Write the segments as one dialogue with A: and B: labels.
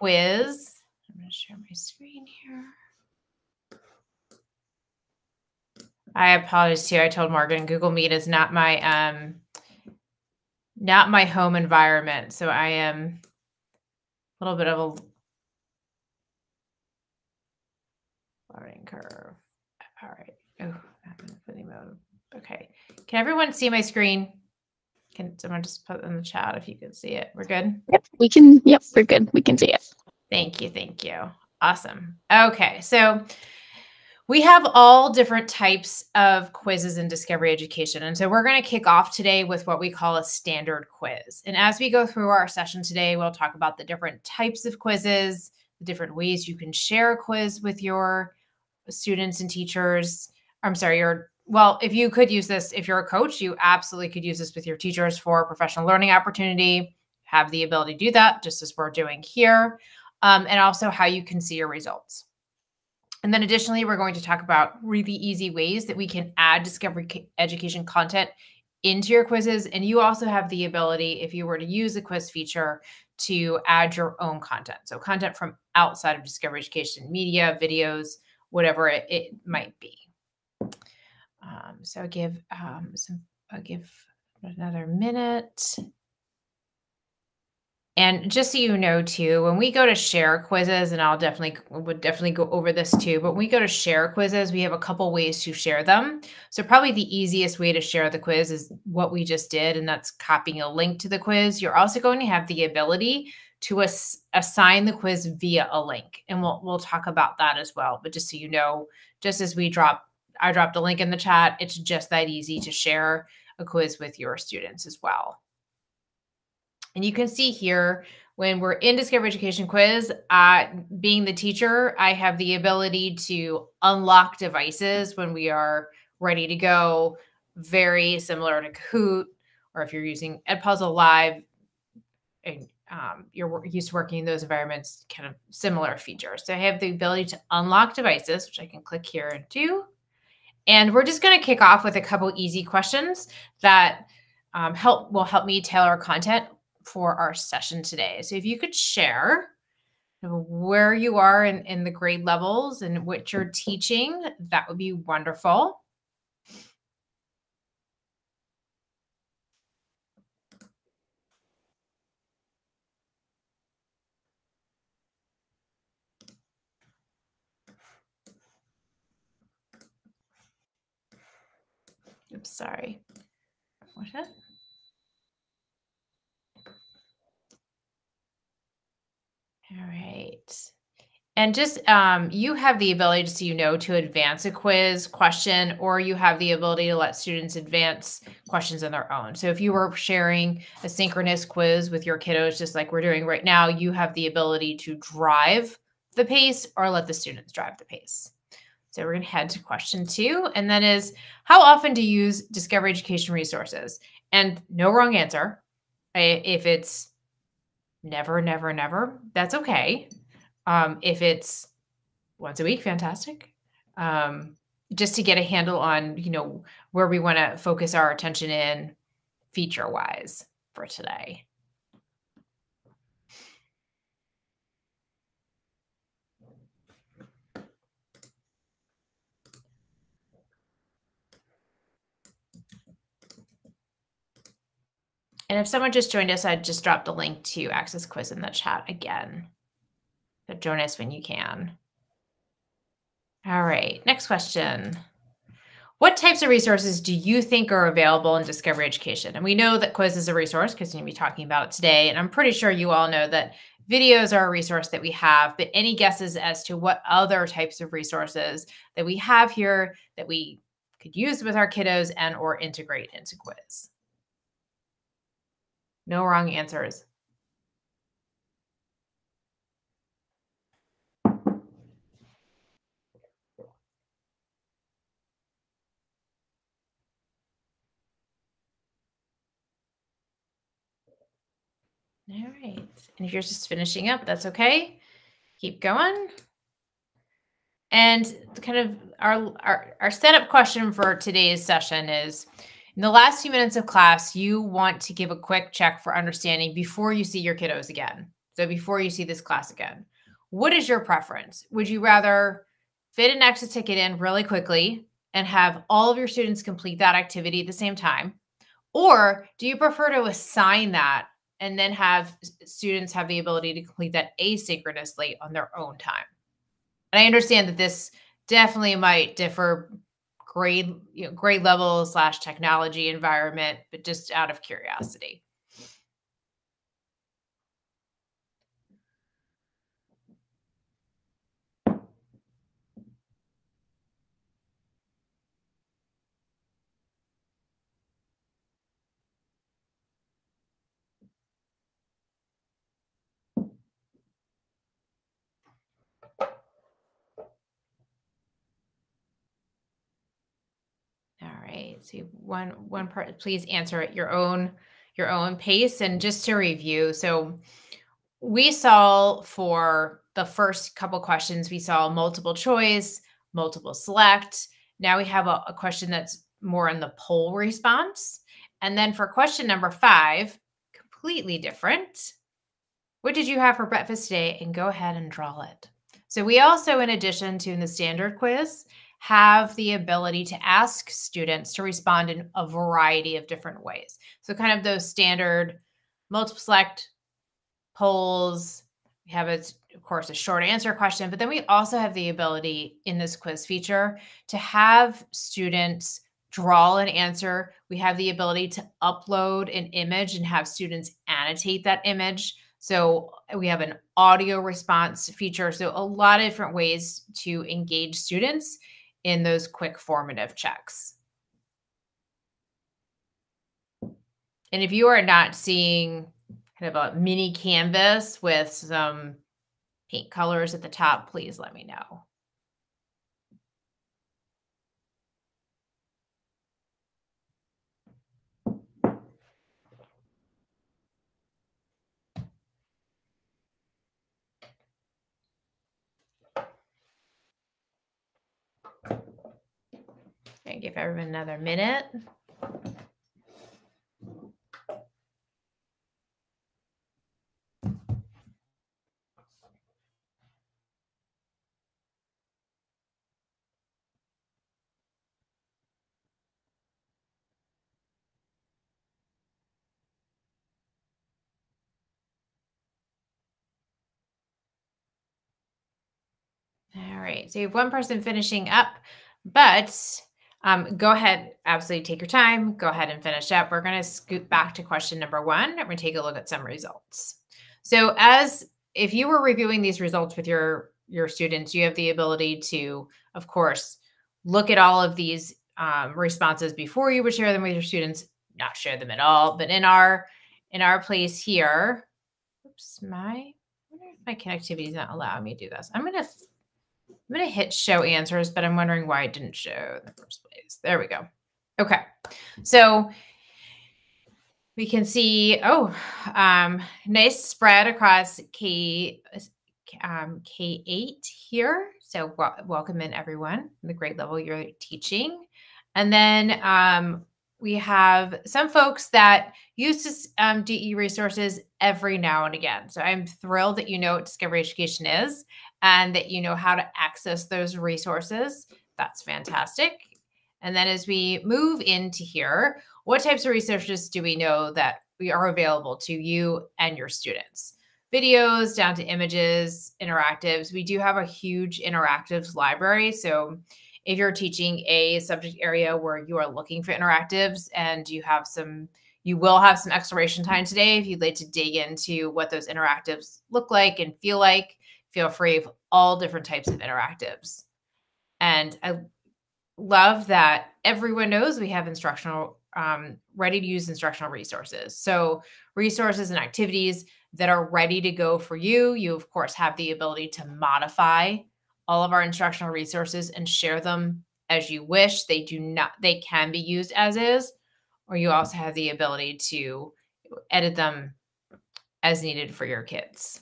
A: quiz. I'm going to share my screen here. I apologize too. I told Morgan Google Meet is not my home environment. So I am a little bit of a learning curve. All right. Oh, I'm in funny mode. Okay. Can everyone see my screen? Can someone just put in the chat if you can see it? We're good?
B: Yep, we can. Yep, we're good. We can see it.
A: Thank you. Thank you. Awesome. Okay. So we have all different types of quizzes in Discovery Education. And so we're going to kick off today with what we call a standard quiz. And as we go through our session today, we'll talk about the different types of quizzes, the different ways you can share a quiz with your students and teachers. I'm sorry, well, if you could use this, if you're a coach, you absolutely could use this with your teachers for professional learning opportunity, have the ability to do that just as we're doing here, and also how you can see your results. And then additionally, we're going to talk about really easy ways that we can add Discovery Education content into your quizzes. And you also have the ability, if you were to use the quiz feature, to add your own content. So content from outside of Discovery Education, media, videos, whatever it might be. So I'll give another minute. And just so you know, too, when we go to share quizzes, and would definitely go over this too, but when we go to share quizzes, we have a couple ways to share them. So probably the easiest way to share the quiz is what we just did, and that's copying a link to the quiz. You're also going to have the ability to assign the quiz via a link, and we'll talk about that as well. But just so you know, just as I dropped a link in the chat, it's just that easy to share a quiz with your students as well. And you can see here, when we're in Discovery Education quiz, being the teacher, I have the ability to unlock devices when we are ready to go, very similar to Kahoot, or if you're using Edpuzzle Live, and you're used to working in those environments, kind of similar features. So I have the ability to unlock devices, which I can click here and do. And we're just going to kick off with a couple easy questions that will help me tailor content for our session today. So if you could share where you are in the grade levels and what you're teaching, that would be wonderful. Oops, sorry. What's that? All right. And just you have the ability, just so you know, to advance a quiz question, or you have the ability to let students advance questions on their own. So if you were sharing a synchronous quiz with your kiddos, just like we're doing right now, you have the ability to drive the pace or let the students drive the pace. So we're going to head to question 2, and that is, how often do you use Discovery Education resources? And no wrong answer. If it's never, never, never, that's okay. If it's once a week, fantastic. Just to get a handle on, where we want to focus our attention in feature-wise for today. And if someone just joined us, I just dropped a link to access quiz in the chat again. So join us when you can. All right, next question. What types of resources do you think are available in Discovery Education? And we know that quiz is a resource because we're going to be talking about it today. And I'm pretty sure you all know that videos are a resource that we have, but any guesses as to what other types of resources that we have here that we could use with our kiddos and or integrate into quiz? No wrong answers. All right. And if you're just finishing up, that's okay. Keep going. And kind of our setup question for today's session is, in the last few minutes of class, you want to give a quick check for understanding before you see your kiddos again. So before you see this class again, what is your preference? Would you rather fit an exit ticket in really quickly and have all of your students complete that activity at the same time? Or do you prefer to assign that and then have students have the ability to complete that asynchronously on their own time? And I understand that this definitely might differ grade level slash technology environment, but just out of curiosity. All right. So one part, please answer at your own pace. And just to review, so we saw for the first couple questions, we saw multiple choice, multiple select. Now we have a question that's more in the poll response. And then for question number 5, completely different. What did you have for breakfast today? And go ahead and draw it. So we also, in addition to in the standard quiz, have the ability to ask students to respond in a variety of different ways. So kind of those standard multiple select polls. We have, of course, a short answer question, but then we also have the ability in this quiz feature to have students draw an answer. We have the ability to upload an image and have students annotate that image. So we have an audio response feature. So a lot of different ways to engage students in those quick formative checks. And if you are not seeing kind of a mini canvas with some paint colors at the top, please let me know. Okay, give everyone another minute. All right, so you have one person finishing up, but go ahead, absolutely take your time. Go ahead and finish up. We're going to scoot back to question number 1. And we're going to take a look at some results. So as if you were reviewing these results with your students, you have the ability to, of course, look at all of these responses before you would share them with your students, not share them at all. But in our place here, oops, I wonder if my connectivity is not allowing me to do this. I'm going to hit show answers, but I'm wondering why it didn't show in the first place. There we go. Okay. So we can see, nice spread across K8 here. So welcome in everyone, the grade level you're teaching. And then we have some folks that use DE resources every now and again. So I'm thrilled that you know what Discovery Education is and that you know how to access those resources. That's fantastic. And then as we move into here, what types of resources do we know that we are available to you and your students? Videos down to images, interactives. We do have a huge interactives library. So if you're teaching a subject area where you are looking for interactives and you will have some exploration time today. If you'd like to dig into what those interactives look like and feel free of all different types of interactives. And I love that everyone knows we have instructional, ready to use instructional resources. So resources and activities that are ready to go for you. You, of course, have the ability to modify all of our instructional resources and share them as you wish. They can be used as is, or you also have the ability to edit them as needed for your kids.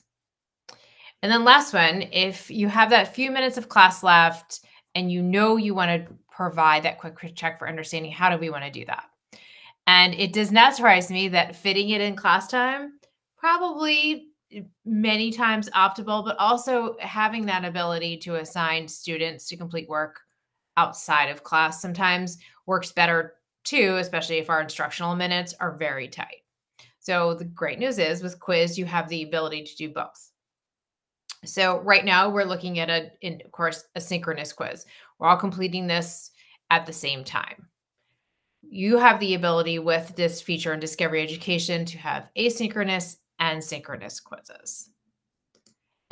A: And then last one, if you have that few minutes of class left and you know you want to provide that quick check for understanding, how do we want to do that? And it does not surprise me that fitting it in class time probably many times optimal, but also having that ability to assign students to complete work outside of class sometimes works better too, especially if our instructional minutes are very tight. So the great news is with quiz, you have the ability to do both. So right now we're looking at of course, a synchronous quiz. We're all completing this at the same time. You have the ability with this feature in Discovery Education to have asynchronous and synchronous quizzes.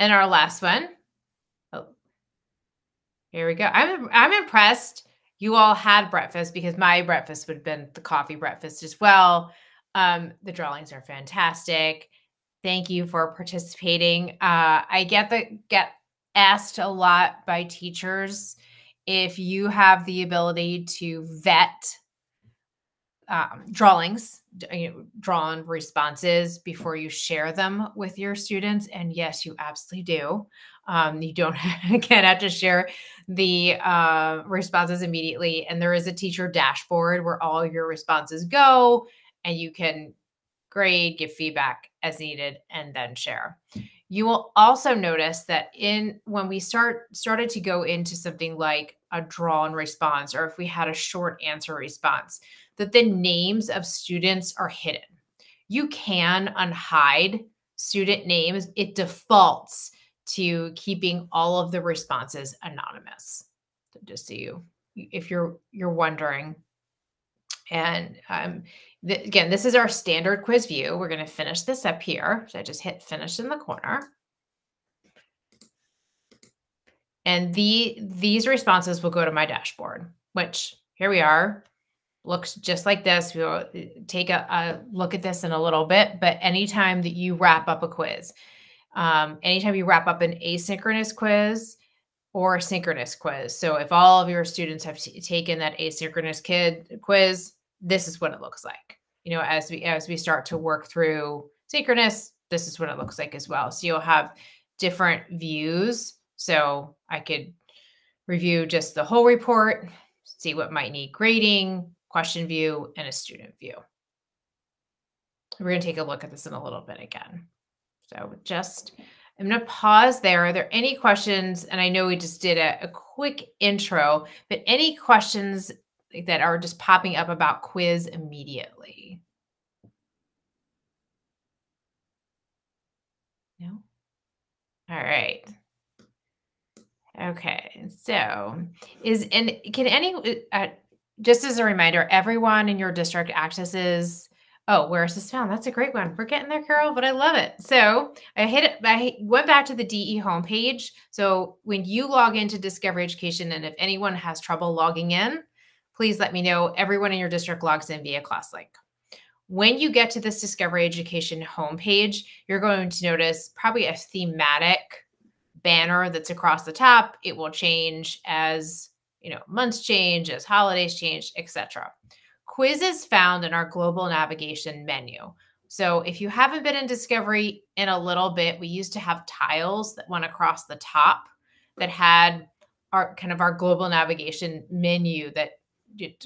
A: And our last one, oh, here we go. I'm impressed you all had breakfast because my breakfast would have been the coffee breakfast as well. The drawings are fantastic. Thank you for participating. I get asked a lot by teachers if you have the ability to vet drawings, drawn responses before you share them with your students. And yes, you absolutely do. You don't again have to share the responses immediately. And there is a teacher dashboard where all of your responses go, and you can grade, give feedback as needed, and then share. You will also notice that when we started to go into something like a drawn response, or if we had a short answer response, that the names of students are hidden. You can unhide student names. It defaults to keeping all of the responses anonymous. So just so if you're wondering. And again, this is our standard quiz view. We're going to finish this up here. So I just hit finish in the corner. And these responses will go to my dashboard, which here we are. Looks just like this. We'll take a look at this in a little bit, but anytime that you wrap up a quiz, anytime you wrap up an asynchronous quiz or a synchronous quiz. So if all of your students have taken that asynchronous quiz, this is what it looks like. As we start to work through synchronous, this is what it looks like as well. So you'll have different views. So I could review just the whole report, see what might need grading, question view, and a student view. We're going to take a look at this in a little bit again. So I'm going to pause there. Are there any questions? And I know we just did a quick intro, but any questions that are just popping up about quiz immediately? No? All right. Okay. So just as a reminder, everyone in your district accesses. Oh, where is this found? That's a great one. We're getting there, Carol, but I love it. So I went back to the DE homepage. So when you log into Discovery Education, and if anyone has trouble logging in, please let me know. Everyone in your district logs in via ClassLink. When you get to this Discovery Education homepage, you're going to notice probably a thematic banner that's across the top. It will change as months change, as holidays change, etc. Quiz is found in our global navigation menu. So if you haven't been in Discovery in a little bit, we used to have tiles that went across the top that had our global navigation menu that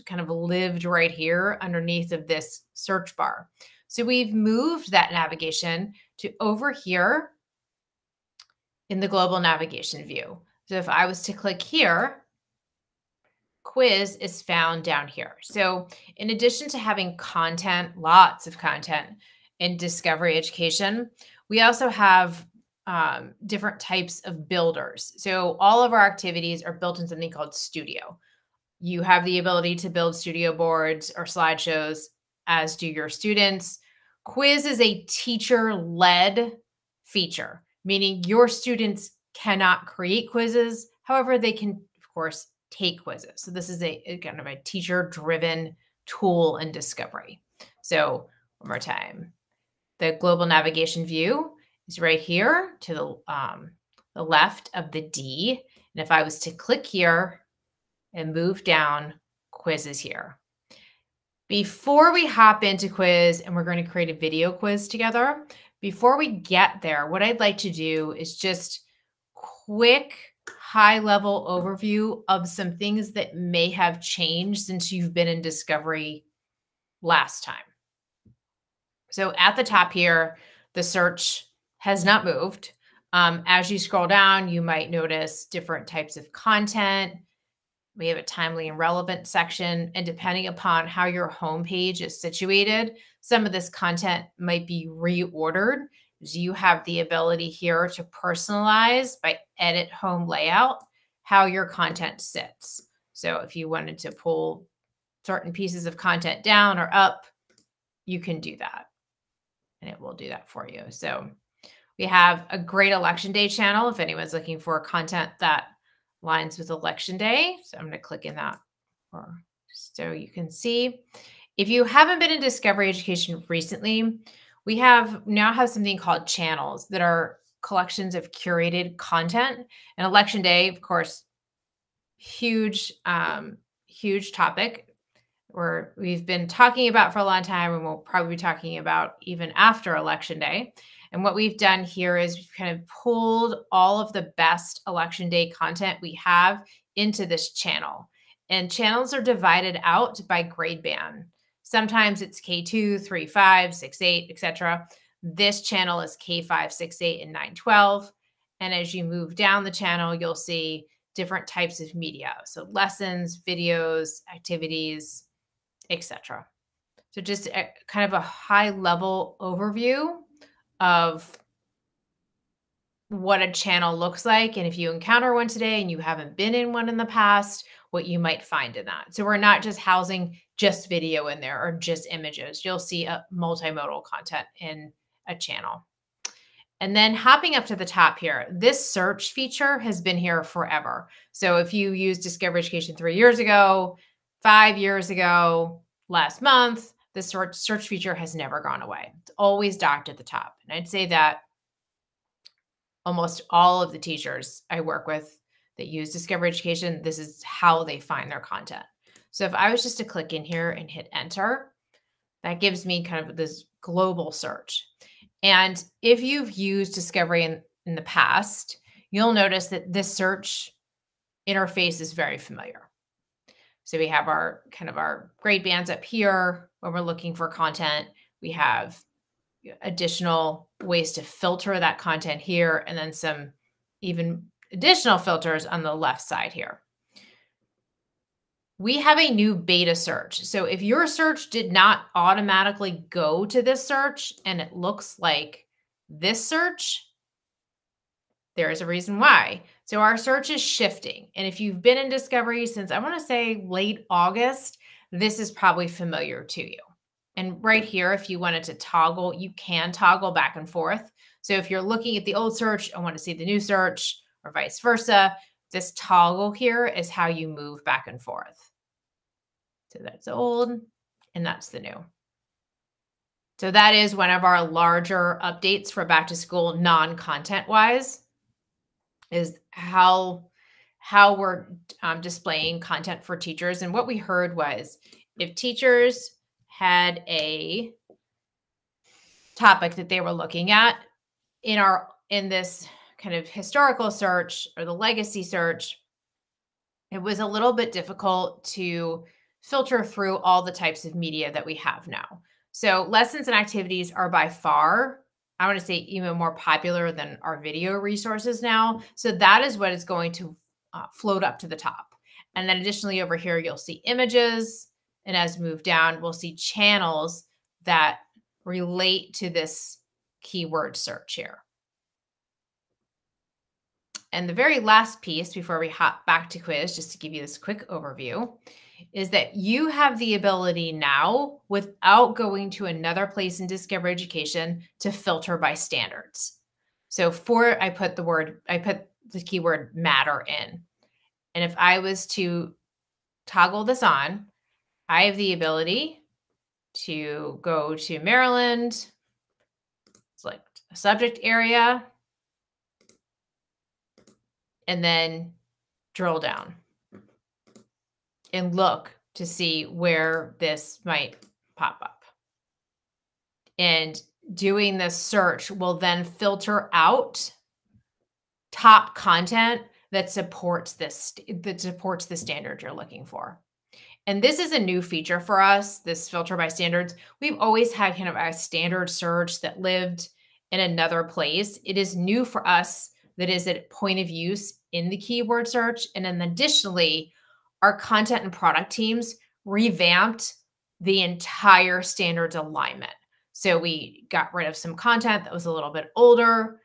A: kind of lived right here underneath of this search bar. So we've moved that navigation to over here in the global navigation view. So if I was to click here, quiz is found down here. So in addition to having content, lots of content in Discovery Education, we also have different types of builders. So all of our activities are built in something called Studio. You have the ability to build studio boards or slideshows, as do your students. Quiz is a teacher-led feature, meaning your students cannot create quizzes. However, they can, of course, take quizzes. So this is a kind of a teacher-driven tool in Discovery. So one more time, the global navigation view is right here to the left of the D. And if I was to click here and move down, quiz is here. Before we hop into quiz, and we're going to create a video quiz together, before we get there, what I'd like to do is just quick high-level overview of some things that may have changed since you've been in Discovery last time. So at the top here, the search has not moved. As you scroll down, you might notice different types of content. We have a timely and relevant section, and depending upon how your homepage is situated, some of this content might be reordered. So you have the ability here to personalize by edit home layout, how your content sits. So if you wanted to pull certain pieces of content down or up, you can do that, and it will do that for you. So we have a great election day channel if anyone's looking for content that lines with election day. So I'm going to click in that or so you can see. If you haven't been in Discovery Education recently, we now have something called channels that are collections of curated content. And election day, of course, huge, huge topic we've been talking about for a long time, and we'll probably be talking about even after election day. And what we've done here is we've kind of pulled all of the best election day content we have into this channel. And channels are divided out by grade band. Sometimes it's K2, 3, 5, 6, 8, etc. This channel is K5, 6, 8, and 9, 12. And as you move down the channel, you'll see different types of media. So lessons, videos, activities, etc. So just kind of a high level overview of what a channel looks like. And if you encounter one today and you haven't been in one in the past, what you might find in that. So we're not just housing just video in there or just images. You'll see a multimodal content in a channel. And then hopping up to the top here, this search feature has been here forever. So if you used Discovery Education 3 years ago, 5 years ago, last month, the search feature has never gone away. It's always docked at the top. And I'd say that almost all of the teachers I work with that use Discovery Education, this is how they find their content. So if I was just to click in here and hit enter, that gives me kind of this global search. And if you've used Discovery in the past, you'll notice that this search interface is very familiar. So we have our grade bands up here when we're looking for content. We have additional ways to filter that content here, and then some even additional filters on the left side here. We have a new beta search. So if your search did not automatically go to this search and it looks like this search, there is a reason why. So our search is shifting. And if you've been in Discovery since, I want to say late August, this is probably familiar to you. And right here, if you wanted to toggle, you can toggle back and forth. So if you're looking at the old search and want to see the new search or vice versa, this toggle here is how you move back and forth. So that's old and that's the new. So that is one of our larger updates for back to school non-content wise, is how we're displaying content for teachers. And what we heard was if teachers had a topic that they were looking at in this kind of historical search or the legacy search, it was a little bit difficult to filter through all the types of media that we have now. So lessons and activities are by far, I want to say, even more popular than our video resources now. So that is what is going to float up to the top. And then additionally over here, you'll see images. And as we move down, we'll see channels that relate to this keyword search here. And the very last piece before we hop back to quiz, just to give you this quick overview, is that you have the ability now, without going to another place in Discovery Education, to filter by standards. So I put the keyword matter in. And if I was to toggle this on, I have the ability to go to Maryland, select a subject area, and then drill down and look to see where this might pop up. And doing this search will then filter out top content that supports the standard you're looking for. And this is a new feature for us, this filter by standards. We've always had kind of a standard search that lived in another place. It is new for us that is at point of use in the keyword search. And then additionally, our content and product teams revamped the entire standards alignment. So we got rid of some content that was a little bit older,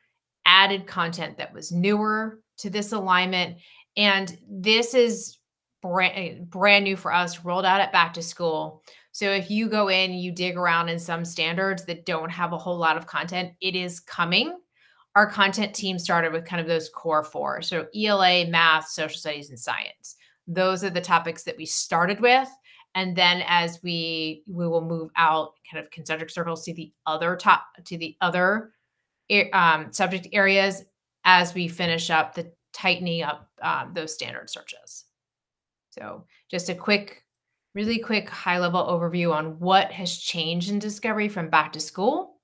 A: added content that was newer to this alignment. And this is brand new for us, rolled out at back to school. So if you go in, you dig around in some standards that don't have a whole lot of content, it is coming. Our content team started with kind of those core four. So ELA, math, social studies, and science. Those are the topics that we started with. And then as we will move out kind of concentric circles to the other subject areas as we finish up the tightening up those standard searches. So just a really quick high level overview on what has changed in Discovery from back to school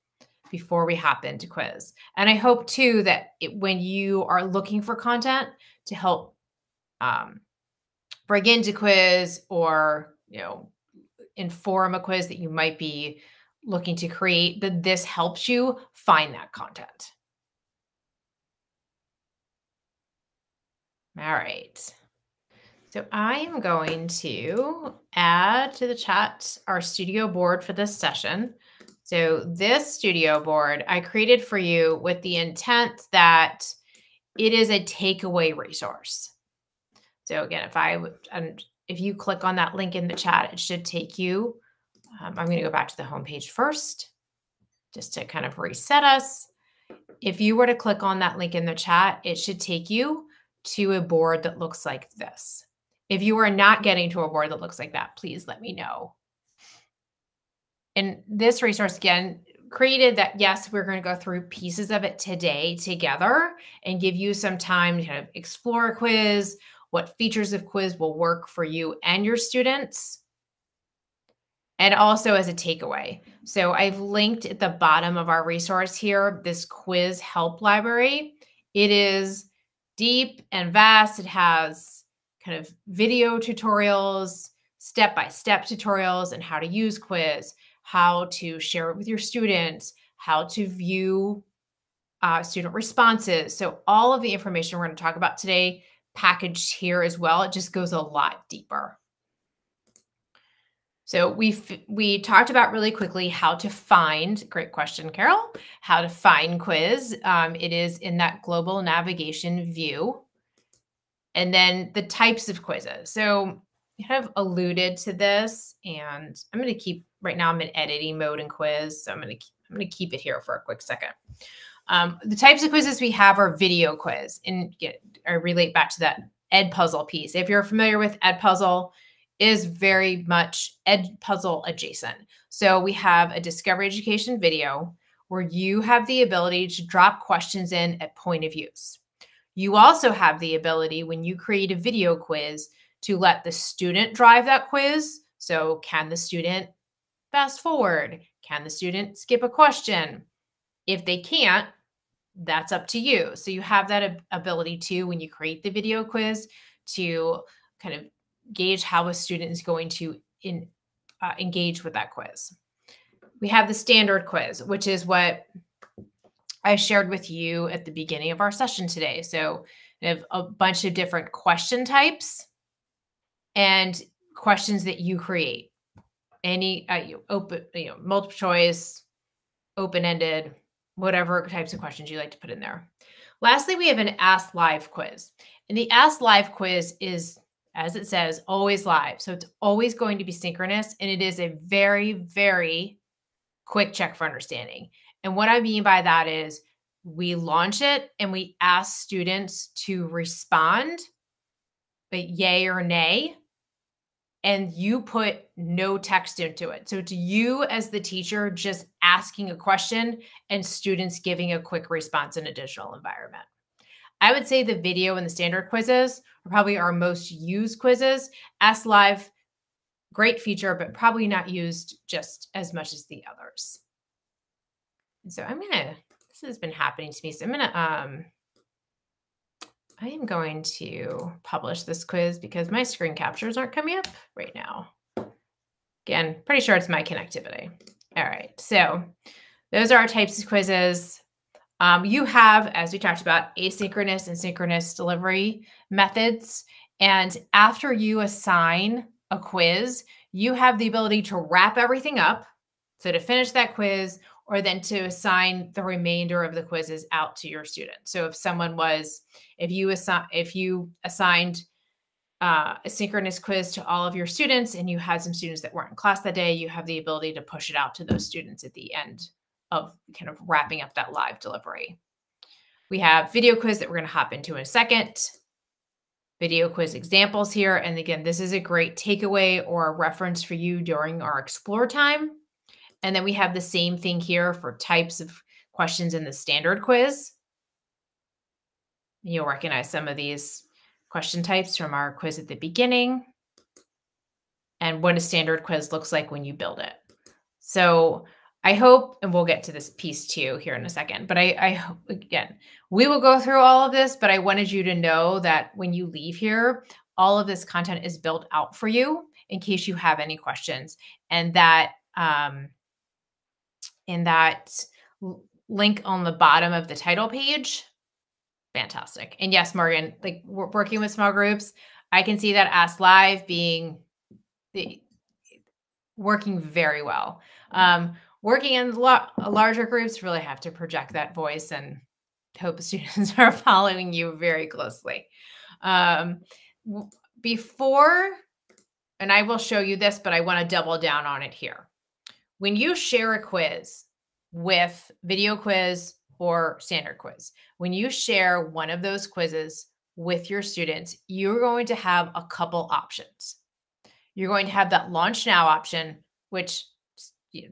A: before we hop into quiz. And I hope too that when you are looking for content to help bring into quiz or, inform a quiz that you might be looking to create, that this helps you find that content. All right. So I am going to add to the chat our studio board for this session. So this studio board I created for you with the intent that it is a takeaway resource. So again, if you click on that link in the chat, it should take you. I'm going to go back to the homepage first, just to kind of reset us. If you were to click on that link in the chat, it should take you to a board that looks like this. If you are not getting to a board that looks like that, please let me know. And this resource, again, created that, yes, we're going to go through pieces of it today together and give you some time to kind of explore a quiz, what features of quiz will work for you and your students, and also as a takeaway. So I've linked at the bottom of our resource here, this quiz help library. It is deep and vast. It has kind of video tutorials, step-by-step tutorials, and how to use quiz, how to share it with your students, how to view student responses. So all of the information we're going to talk about today packaged here as well. It just goes a lot deeper. So we talked about really quickly how to find, great question, Carol, how to find quiz. It is in that global navigation view. And then the types of quizzes. So you have alluded to this, and I'm going to keep, right now I'm in editing mode in quiz. So I'm going to keep it here for a quick second. The types of quizzes we have are video quiz, and I relate back to that Edpuzzle piece. If you're familiar with Edpuzzle, is very much Edpuzzle adjacent. So we have a Discovery Education video where you have the ability to drop questions in at point of use. You also have the ability, when you create a video quiz, to let the student drive that quiz. So can the student fast forward? Can the student skip a question? If they can't, that's up to you. So you have that ability too, when you create the video quiz, to kind of gauge how a student is going to engage with that quiz. We have the standard quiz, which is what I shared with you at the beginning of our session today. So we have a bunch of different question types and questions that you create. Any open, multiple choice, open-ended, whatever types of questions you like to put in there. Lastly, we have an Ask Live quiz. And the Ask Live quiz is, as it says, always live. So it's always going to be synchronous, and it is a very, very quick check for understanding. And what I mean by that is we launch it and we ask students to respond, but yay or nay, and you put no text into it. So it's you as the teacher just asking a question and students giving a quick response in a digital environment. I would say the video and the standard quizzes are probably our most used quizzes. Ask Live, great feature, but probably not used just as much as the others. And so this has been happening to me. So I am going to publish this quiz because my screen captures aren't coming up right now. Again, pretty sure it's my connectivity. All right, so those are our types of quizzes. You have, as we talked about, asynchronous and synchronous delivery methods. And after you assign a quiz, you have the ability to wrap everything up. So to finish that quiz, or then to assign the remainder of the quizzes out to your students. So if you assigned a synchronous quiz to all of your students and you had some students that weren't in class that day, you have the ability to push it out to those students at the end of kind of wrapping up that live delivery. We have video quiz that we're going to hop into in a second. Video quiz examples here. And again, this is a great takeaway or a reference for you during our explore time. And then we have the same thing here for types of questions in the standard quiz. You'll recognize some of these question types from our quiz at the beginning and what a standard quiz looks like when you build it. So I hope, and we'll get to this piece too here in a second, but I hope, again, we will go through all of this, but I wanted you to know that when you leave here, all of this content is built out for you in case you have any questions. And that in that link on the bottom of the title page, fantastic. And yes, Morgan, like we're working with small groups. I can see that Ask Live being working very well. Working in larger groups, really have to project that voice and hope students are following you very closely. Before, and I will show you this, but I want to double down on it here. When you share a quiz with video quiz or standard quiz, when you share one of those quizzes with your students, you're going to have a couple options. You're going to have that launch now option, which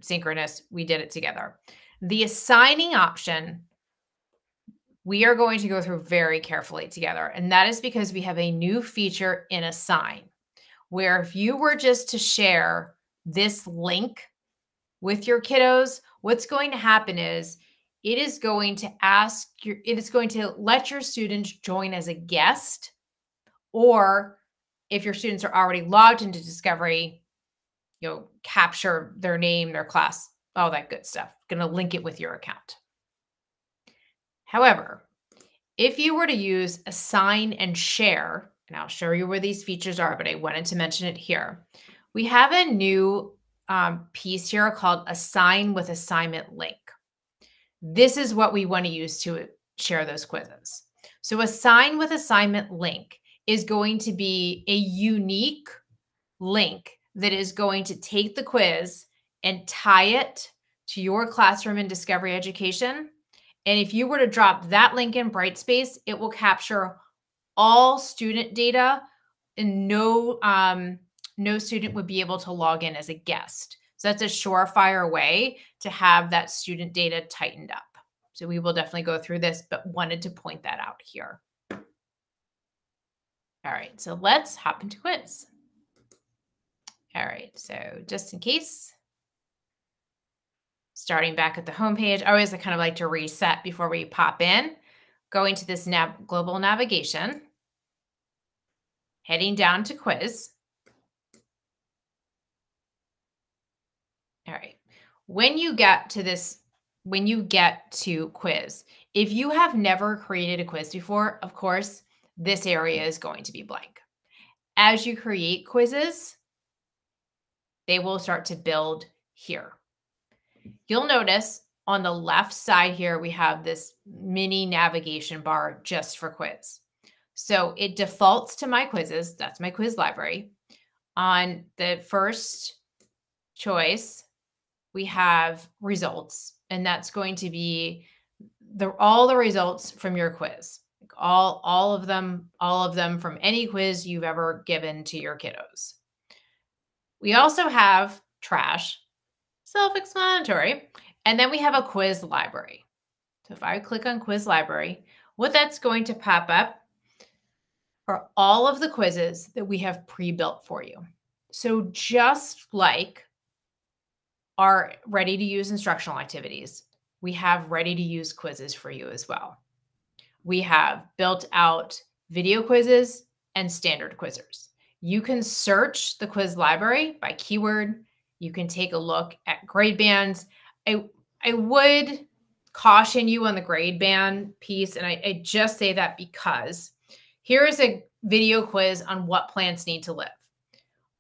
A: synchronous, we did it together. The assigning option, we are going to go through very carefully together. And that is because we have a new feature in Assign, where if you were just to share this link with your kiddos, what's going to happen is it is going to let your students join as a guest, or if your students are already logged into Discovery, capture their name, their class, all that good stuff. Going to link it with your account. However, if you were to use Assign and Share, and I'll show you where these features are, but I wanted to mention it here. We have a new piece here called Assign with Assignment Link. This is what we want to use to share those quizzes. So Assign with Assignment Link is going to be a unique link that is going to take the quiz and tie it to your classroom in Discovery Education. And if you were to drop that link in Brightspace, it will capture all student data, and no student would be able to log in as a guest. So that's a surefire way to have that student data tightened up. So we will definitely go through this, but wanted to point that out here. All right, so let's hop into quiz. All right, so just in case, starting back at the home page, I always kind of like to reset before we pop in. Going to this global navigation, heading down to quiz. All right, when you get to quiz, if you have never created a quiz before, of course, this area is going to be blank. As you create quizzes, they will start to build here. You'll notice on the left side here, we have this mini navigation bar just for quiz. So it defaults to my quizzes. That's my quiz library. On the first choice, we have results, and that's going to be all the results from your quiz. All of them from any quiz you've ever given to your kiddos. We also have trash, self-explanatory, and then we have a quiz library. So if I click on quiz library, what that's going to pop up are all of the quizzes that we have pre-built for you. So just like our ready to use instructional activities, we have ready to use quizzes for you as well. We have built out video quizzes and standard quizzers. You can search the quiz library by keyword. You can take a look at grade bands. I would caution you on the grade band piece, and I just say that because here is a video quiz on what plants need to live.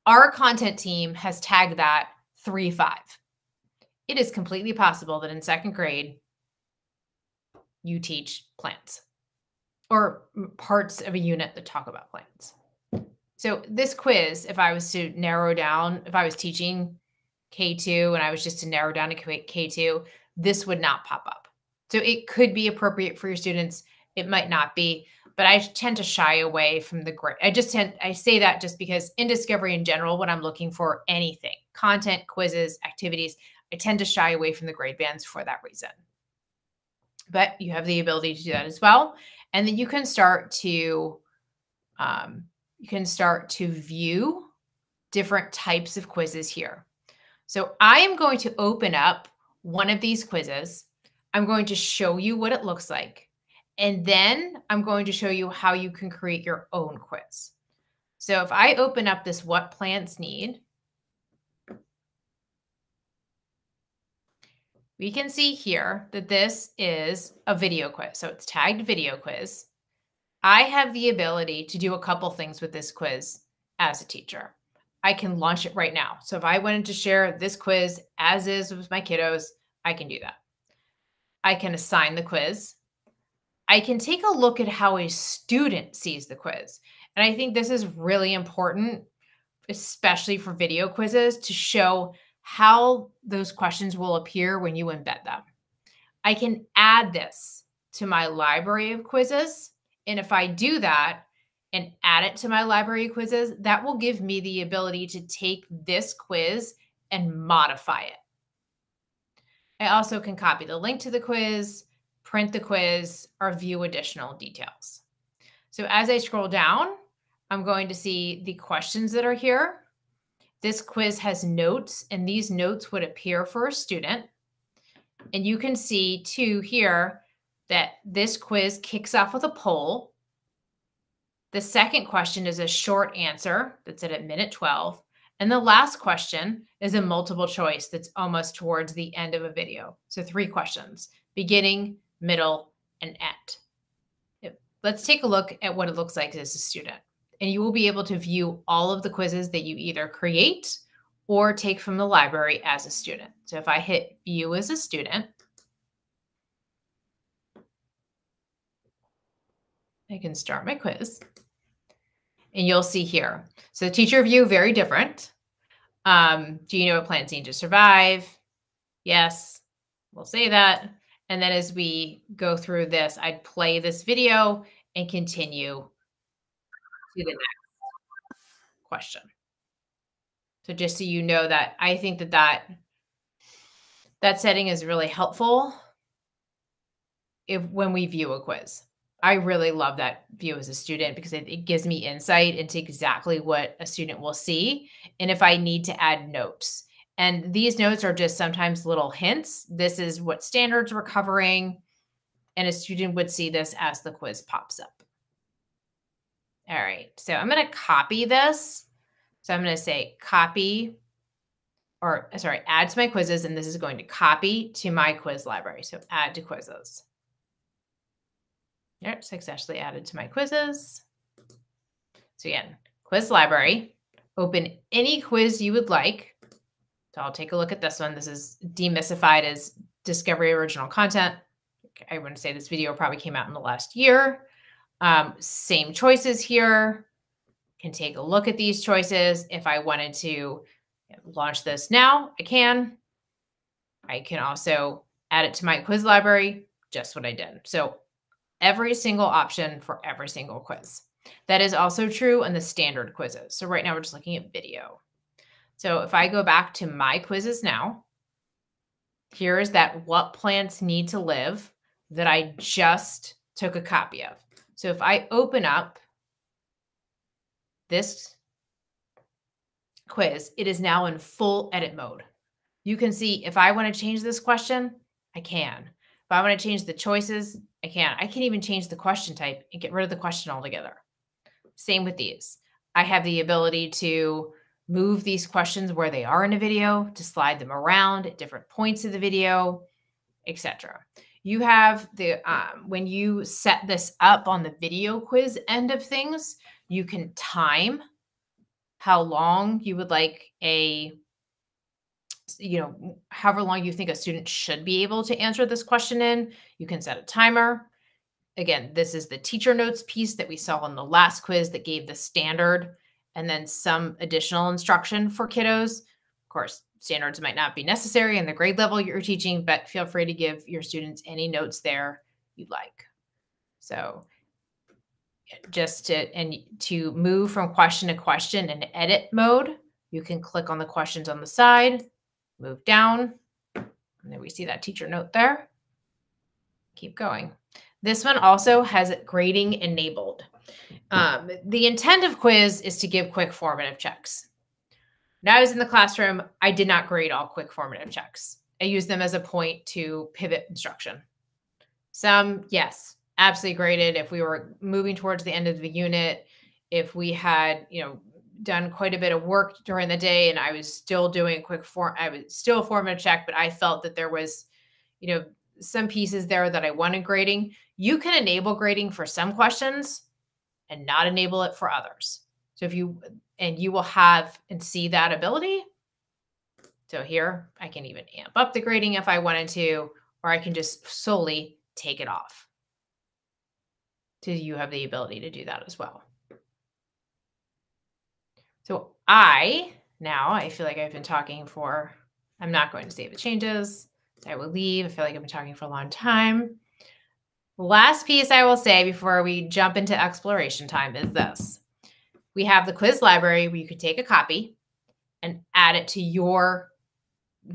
A: Our content team has tagged that 3-5. It is completely possible that in second grade, you teach plants or parts of a unit that talk about plants. So this quiz, if I was to narrow down, if I was teaching K2 and I was just to narrow down to K2, this would not pop up. So it could be appropriate for your students. It might not be, but I tend to shy away from the grade. I say that just because in Discovery in general, when I'm looking for anything, content, quizzes, activities, I tend to shy away from the grade bands for that reason. But you have the ability to do that as well. And then you can start to view different types of quizzes here. So I am going to open up one of these quizzes. I'm going to show you what it looks like. And then I'm going to show you how you can create your own quiz. So if I open up this What Plants Need, we can see here that this is a video quiz. So it's tagged video quiz. I have the ability to do a couple things with this quiz as a teacher. I can launch it right now. So if I wanted to share this quiz as is with my kiddos, I can do that. I can assign the quiz. I can take a look at how a student sees the quiz. And I think this is really important, especially for video quizzes, to show how those questions will appear when you embed them. I can add this to my library of quizzes. And if I do that and add it to my library of quizzes, that will give me the ability to take this quiz and modify it. I also can copy the link to the quiz, print the quiz, or view additional details. So as I scroll down, I'm going to see the questions that are here. This quiz has notes, and these notes would appear for a student. And you can see too here that this quiz kicks off with a poll. The second question is a short answer that's at minute 12. And the last question is a multiple choice that's almost towards the end of a video. So 3 questions, beginning, middle, and end. Let's take a look at what it looks like as a student. And you will be able to view all of the quizzes that you either create or take from the library as a student. So if I hit view as a student, I can start my quiz. And you'll see here. So the teacher view, very different. Do you know what plants need to survive? Yes, we'll say that. And then as we go through this, I'd play this video and continue to the next question. So just so you know that I think that setting is really helpful when we view a quiz. I really love that view as a student because it gives me insight into exactly what a student will see and if I need to add notes. And these notes are just sometimes little hints. This is what standards we're covering, and a student would see this as the quiz pops up. All right, so I'm going to copy this. So I'm going to say copy, or sorry, add to my quizzes, and this is going to copy to my quiz library. So add to quizzes. Yep, successfully added to my quizzes. So again, quiz library, open any quiz you would like. So I'll take a look at this one. This is demystified as Discovery Original Content. I want to say this video probably came out in the last year. Same choices here. Can take a look at these choices. If I wanted to launch this now, I can. I can also add it to my quiz library, just what I did. So every single option for every single quiz. That is also true in the standard quizzes. So right now we're just looking at video. So if I go back to my quizzes now, here is that what plants need to live that I just took a copy of. So if I open up this quiz, it is now in full edit mode. You can see if I want to change this question, I can. If I want to change the choices, I can. I can even change the question type and get rid of the question altogether. Same with these. I have the ability to move these questions where they are in a video, to slide them around at different points of the video, etc. You have the when you set this up on the video quiz end of things, you can time how long you would like however long you think a student should be able to answer this question in. You can set a timer. Again, this is the teacher notes piece that we saw on the last quiz that gave the standard and then some additional instruction for kiddos. Of course, standards might not be necessary in the grade level you're teaching, but feel free to give your students any notes there you'd like. So to move from question to question in edit mode, you can click on the questions on the side, move down, and then we see that teacher note there. Keep going. This one also has grading enabled. The intent of quiz is to give quick formative checks. When I was in the classroom, I did not grade all quick formative checks. I used them as a point to pivot instruction. Some, yes, absolutely graded if we were moving towards the end of the unit, if we had, done quite a bit of work during the day and I was still doing I was still a formative check, but I felt that there was, some pieces there that I wanted grading. You can enable grading for some questions and not enable it for others. So you will have and see that ability. So here I can even amp up the grading if I wanted to, or I can just solely take it off. So you have the ability to do that as well. So I feel like I've been talking I'm not going to save the changes. I will leave. I feel like I've been talking for a long time. Last piece I will say before we jump into exploration time is this. We have the quiz library where you could take a copy and add it to your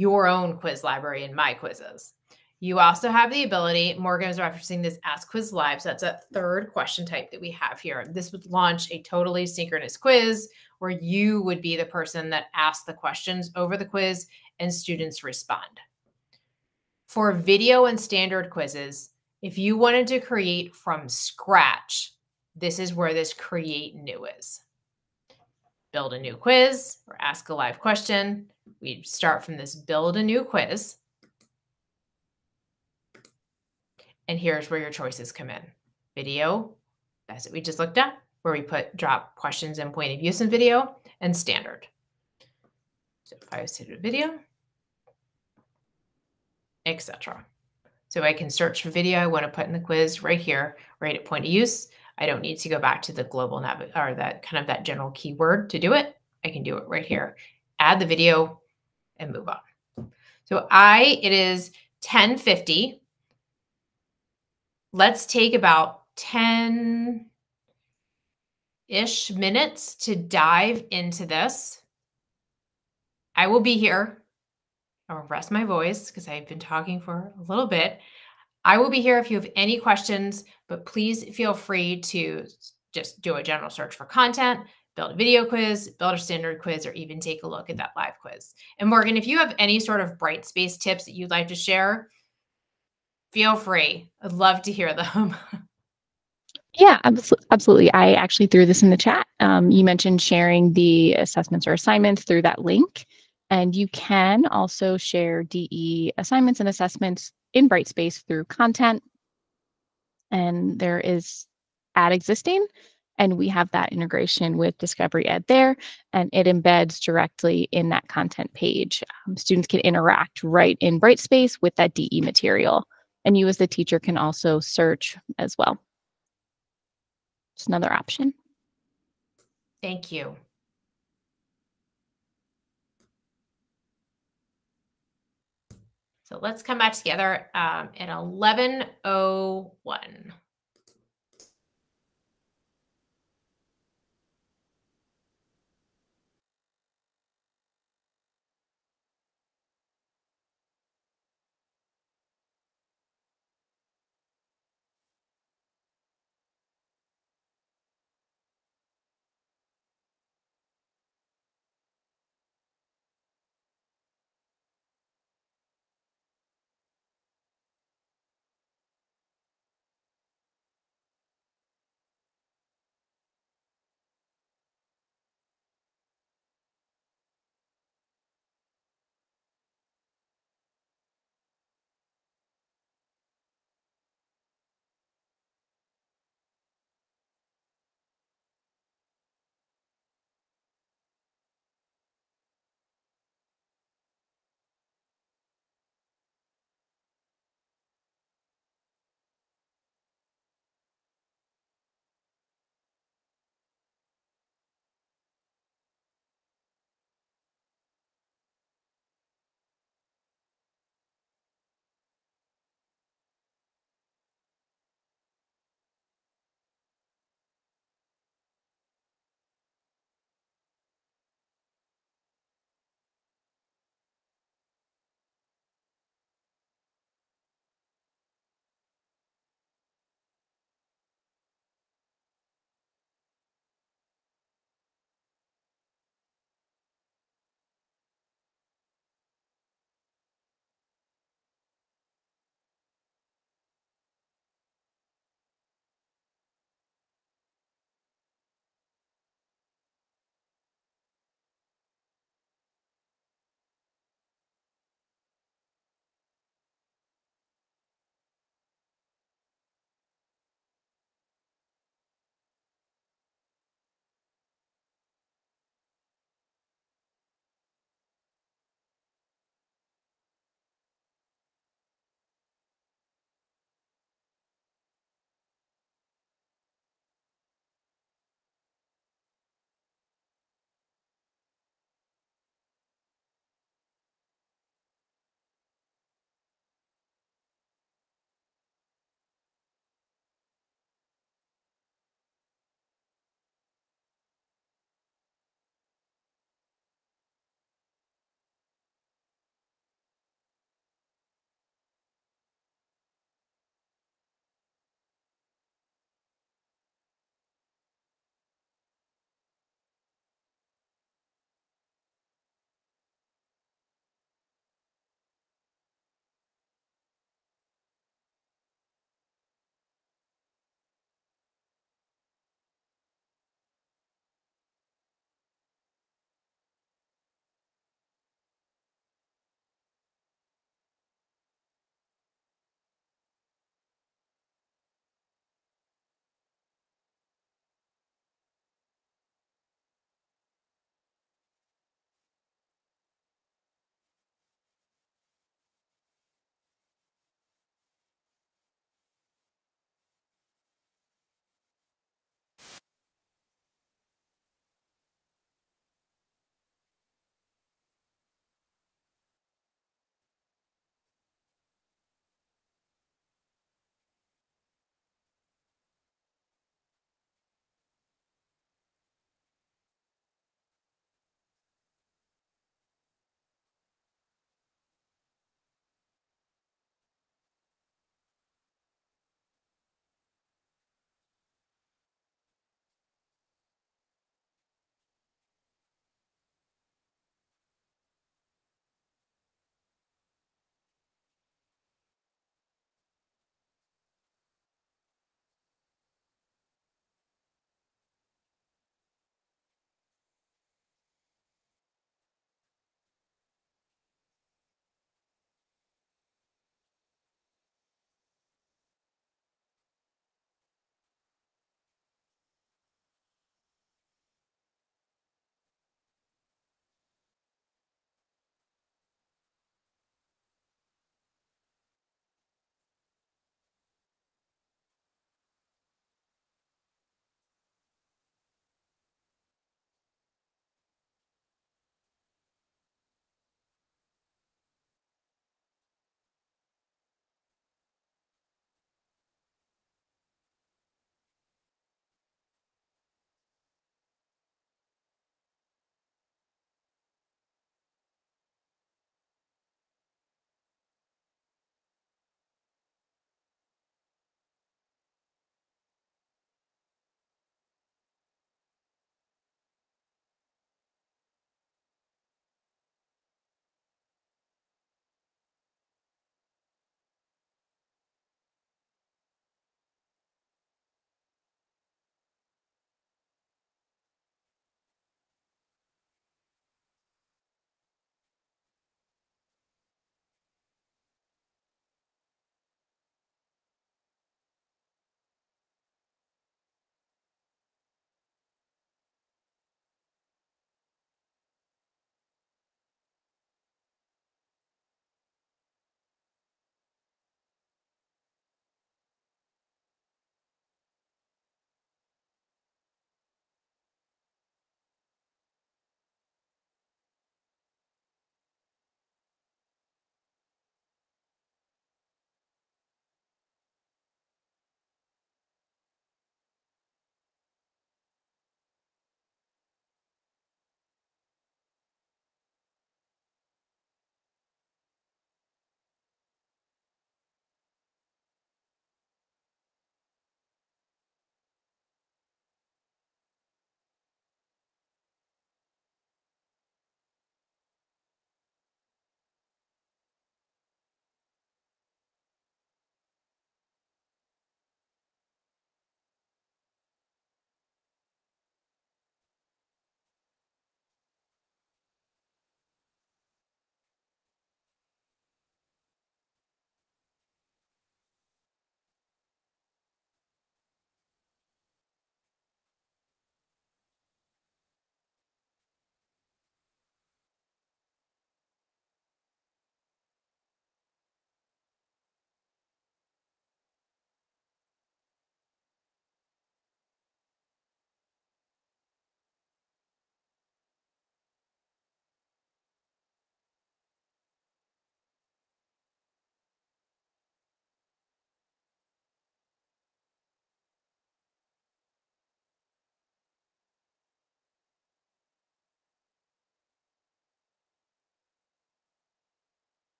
A: own quiz library in My Quizzes. You also have the ability, Morgan is referencing this Ask Quiz Live, so that's a third question type that we have here. This would launch a totally synchronous quiz where you would be the person that asks the questions over the quiz and students respond. For video and standard quizzes, if you wanted to create from scratch, this is where this create new is. Build a new quiz or ask a live question. We start from this build a new quiz. And here's where your choices come in. Video, that's what we just looked at, where we drop questions and point of use in video, and standard. So if I was to do a video, etc. So I can search for video I want to put in the quiz right here, right at point of use. I don't need to go back to the global or that general keyword to do it. I can do it right here. Add the video and move on. So it is 10:50. Let's take about 10-ish minutes to dive into this. I will be here. I'll rest my voice because I've been talking for a little bit. I will be here if you have any questions, but please feel free to just do a general search for content, build a video quiz, build a standard quiz, or even take a look at that live quiz. And Morgan, if you have any sort of Brightspace tips that you'd like to share, feel free. I'd love to hear them.
B: Yeah, absolutely. I actually threw this in the chat. You mentioned sharing the assessments or assignments through that link, and you can also share DE assignments and assessments in Brightspace through content. And there is Add Existing, and we have that integration with Discovery Ed there, and it embeds directly in that content page. Students can interact right in Brightspace with that DE material, and you as the teacher can also search as well. It's another option.
A: Thank you. So let's come back together at 11:01.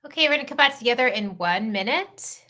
A: Okay, we're gonna come back together in 1 minute.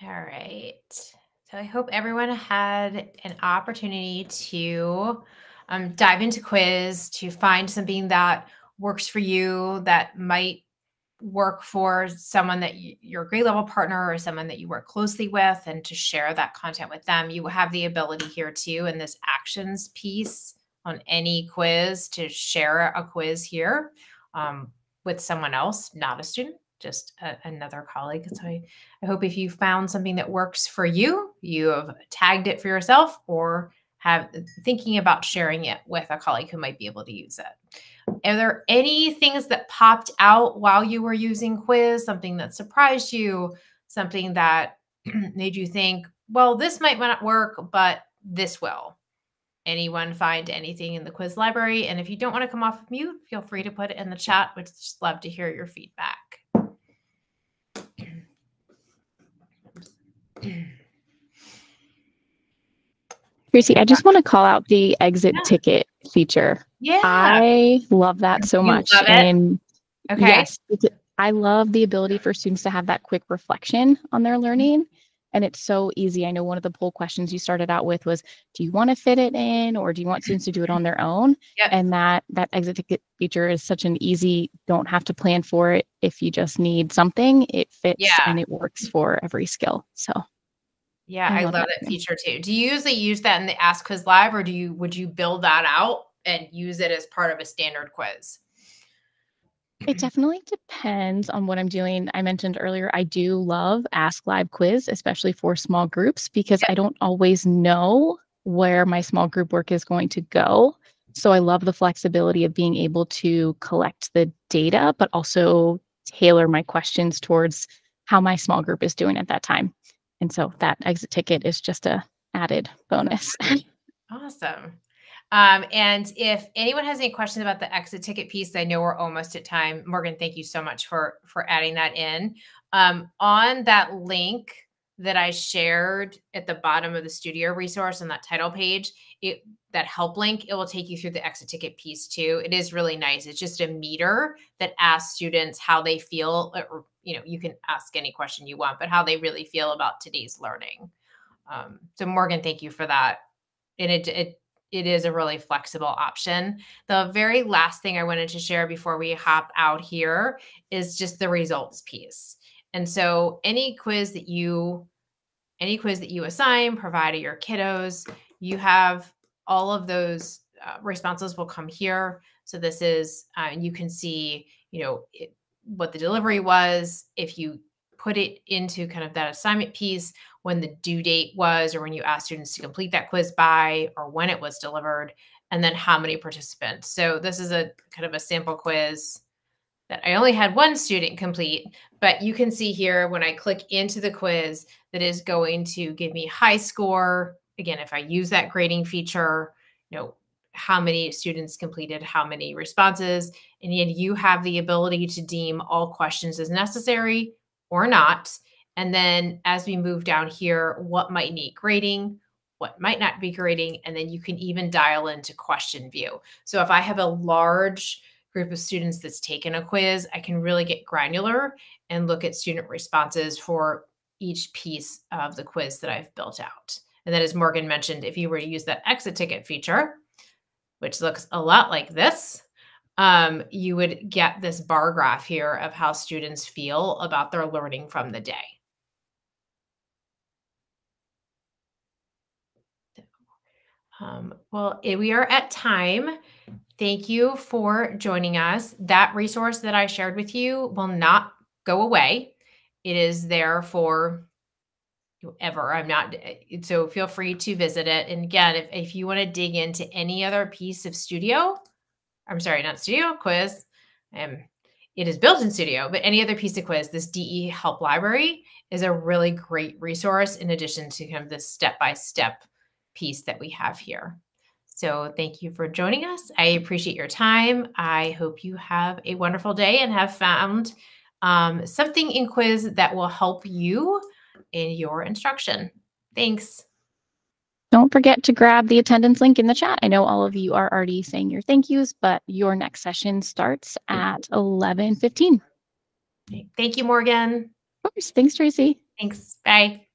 A: All right. So I hope everyone had an opportunity to dive into quiz, to find something that works for you, that might work for someone that your grade level partner or someone that you work closely with, and to share that content with them. You have the ability here too in this actions piece on any quiz to share a quiz here um, with someone else, not a student, just another colleague. So I hope if you found something that works for you, you have tagged it for yourself or have thinking about sharing it with a colleague who might be able to use it. Are there any things that popped out while you were using quiz, something that surprised you, something that made you think, well, this might not work, but this will? Anyone find anything in the quiz library? And if you don't want to come off of mute, feel free to put it in the chat. We'd just love to hear your feedback.
B: Tracy, I just want to call out the exit
A: Yeah.
B: ticket feature.
A: Yeah.
B: I love that so
A: You
B: much.
A: love it?
B: And
A: Okay.
B: yes, I love the ability for students to have that quick reflection on their learning. And it's so easy. I know one of the poll questions you started out with was, do you want to fit it in or do you want students to do it on their own?
A: Yep.
B: And that exit ticket feature is such an easy, don't have to plan for it. If you just need something, it fits
A: Yeah.
B: and it works for every skill. So
A: Yeah,
B: I
A: I
B: love
A: love
B: that
A: that
B: too.
A: feature too. Do you usually use that in the Ask Quiz Live, or would you build that out and use it as part of a standard quiz?
B: It definitely depends on what I'm doing. I mentioned earlier, I do love Ask Live Quiz, especially for small groups, because I don't always know where my small group work is going to go. So I love the flexibility of being able to collect the data, but also tailor my questions towards how my small group is doing at that time. And so that exit ticket is just a added bonus.
A: Awesome. And if anyone has any questions about the exit ticket piece, I know we're almost at time. Morgan, thank you so much for adding that in. On that link that I shared at the bottom of the studio resource on that title page, that help link, it will take you through the exit ticket piece too. It is really nice. It's just a meter that asks students how they feel, or you can ask any question you want, but how they really feel about today's learning. So Morgan, thank you for that. And it is a really flexible option. The very last thing I wanted to share before we hop out here is just the results piece. And so any quiz that you assign, provide to your kiddos, you have all of those responses will come here. So this is, you can see, what the delivery was. If you put it into kind of that assignment piece, when the due date was, or when you asked students to complete that quiz by, or when it was delivered, and then how many participants. So this is a kind of a sample quiz that I only had one student complete, but you can see here when I click into the quiz that is going to give me high score. Again, if I use that grading feature, how many students completed, how many responses, and yet you have the ability to deem all questions as necessary or not. And then as we move down here, what might need grading, what might not be grading, and then you can even dial into question view. So if I have a large group of students that's taken a quiz, I can really get granular and look at student responses for each piece of the quiz that I've built out. And then, as Morgan mentioned, if you were to use that exit ticket feature, which looks a lot like this, you would get this bar graph here of how students feel about their learning from the day. We are at time. Thank you for joining us. That resource that I shared with you will not go away. It is there for ever. I'm not, so feel free to visit it. And again, if you want to dig into any other piece of Studio, I'm sorry, not Studio, Quiz. Um, it is built in Studio, but any other piece of Quiz, this DE help library is a really great resource in addition to kind of the step-by-step piece that we have here. So thank you for joining us. I appreciate your time. I hope you have a wonderful day and have found something in Quiz that will help you in your instruction. Thanks.
B: Don't forget to grab the attendance link in the chat. I know all of you are already saying your thank yous, but your next session starts at 11:15.
A: Thank you, Morgan.
B: Of course. Thanks, Tracy.
A: Thanks. Bye.